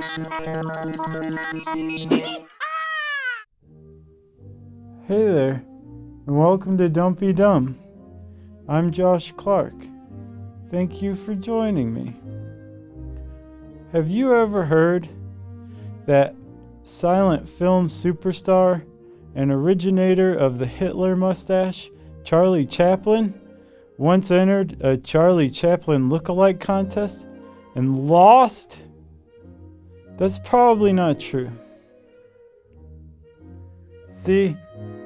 Hey there, and welcome to Don't Be Dumb. I'm Josh Clark. Thank you for joining me. Have you ever heard that silent film superstar and originator of the Hitler mustache, Charlie Chaplin, once entered a Charlie Chaplin look-alike contest and lost? That's probably not true. See,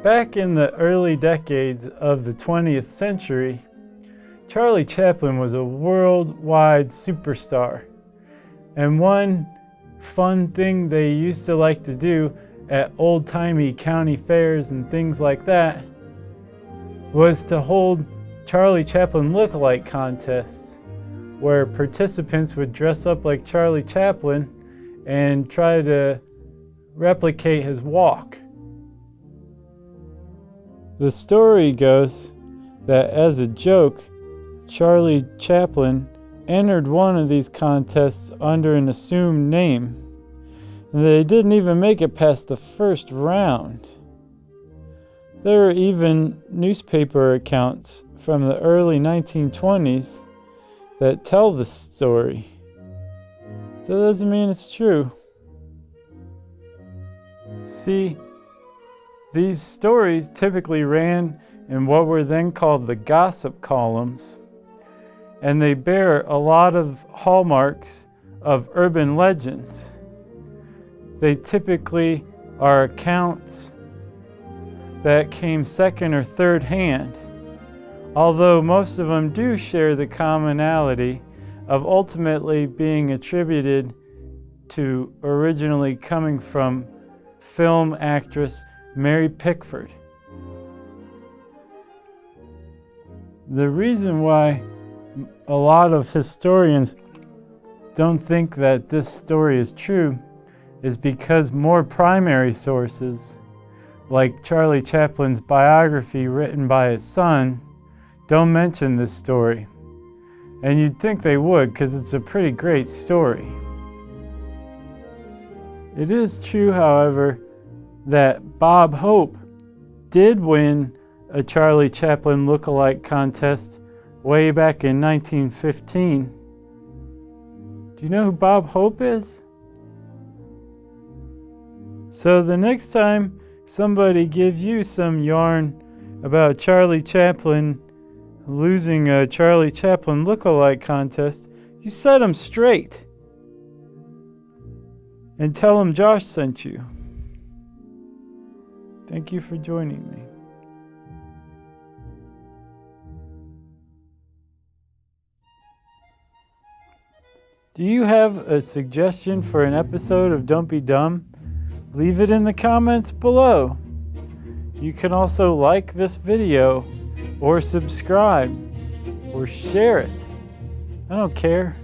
back in the early decades of the 20th century, Charlie Chaplin was a worldwide superstar. And one fun thing they used to like to do at old-timey county fairs and things like that was to hold Charlie Chaplin look-alike contests where participants would dress up like Charlie Chaplin and try to replicate his walk. The story goes that as a joke, Charlie Chaplin entered one of these contests under an assumed name, and they didn't even make it past the first round. There are even newspaper accounts from the early 1920s that tell the story. That doesn't mean it's true. See, these stories typically ran in what were then called the gossip columns, and they bear a lot of hallmarks of urban legends. They typically are accounts that came second or third hand, although most of them do share the commonality of ultimately being attributed to originally coming from film actress Mary Pickford. The reason why a lot of historians don't think that this story is true is because more primary sources, like Charlie Chaplin's biography written by his son, don't mention this story. And you'd think they would, because it's a pretty great story. It is true, however, that Bob Hope did win a Charlie Chaplin look-alike contest way back in 1915. Do you know who Bob Hope is? So the next time somebody gives you some yarn about Charlie Chaplin losing a Charlie Chaplin look-alike contest, you set them straight and tell them Josh sent you. Thank you for joining me. Do you have a suggestion for an episode of Don't Be Dumb? Leave it in the comments below. You can also like this video, or subscribe, or share it. I don't care.